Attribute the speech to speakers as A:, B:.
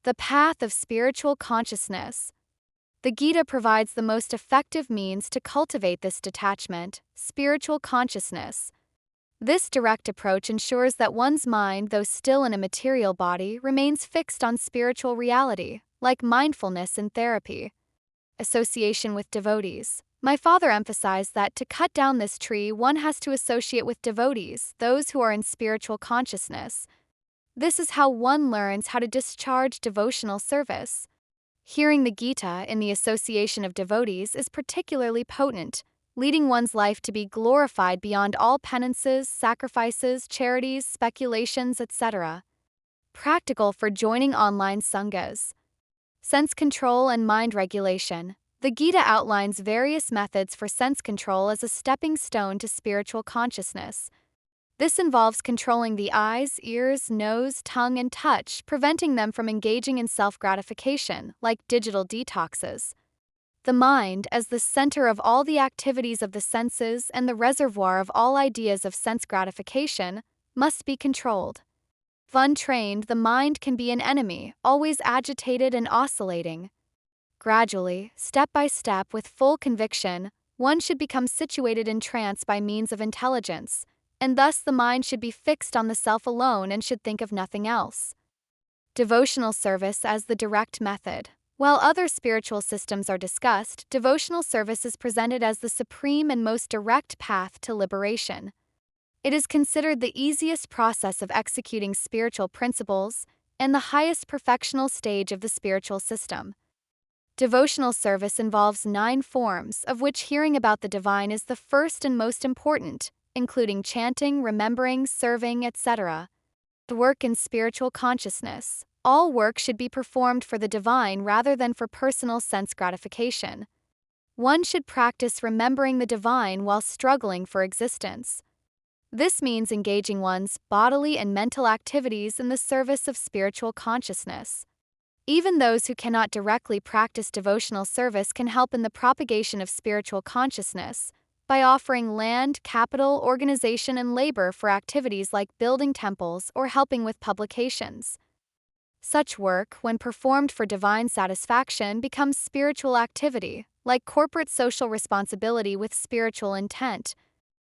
A: The path of spiritual consciousness. The Gita provides the most effective means to cultivate this detachment, spiritual consciousness. This direct approach ensures that one's mind, though still in a material body, remains fixed on spiritual reality, like mindfulness in therapy. Association with devotees. My father emphasized that to cut down this tree, one has to associate with devotees, those who are in spiritual consciousness. This is how one learns how to discharge devotional service. Hearing the Gita in the association of devotees is particularly potent, leading one's life to be glorified beyond all penances, sacrifices, charities, speculations, etc. Practical for joining online sanghas. Sense control and mind regulation. The Gita outlines various methods for sense control as a stepping stone to spiritual consciousness. This involves controlling the eyes, ears, nose, tongue, and touch, preventing them from engaging in self-gratification, like digital detoxes. The mind, as the center of all the activities of the senses and the reservoir of all ideas of sense gratification, must be controlled. If untrained, the mind can be an enemy, always agitated and oscillating. Gradually, step by step, with full conviction, one should become situated in trance by means of intelligence, and thus the mind should be fixed on the self alone and should think of nothing else. Devotional service as the direct method. While other spiritual systems are discussed, devotional service is presented as the supreme and most direct path to liberation. It is considered the easiest process of executing spiritual principles and the highest perfectional stage of the spiritual system. Devotional service involves 9 forms, of which hearing about the divine is the first and most important, including chanting, remembering, serving, etc. The work in spiritual consciousness. All work should be performed for the divine rather than for personal sense gratification. One should practice remembering the divine while struggling for existence. This means engaging one's bodily and mental activities in the service of spiritual consciousness. Even those who cannot directly practice devotional service can help in the propagation of spiritual consciousness by offering land, capital, organization, and labor for activities like building temples or helping with publications. Such work, when performed for divine satisfaction, becomes spiritual activity, like corporate social responsibility with spiritual intent,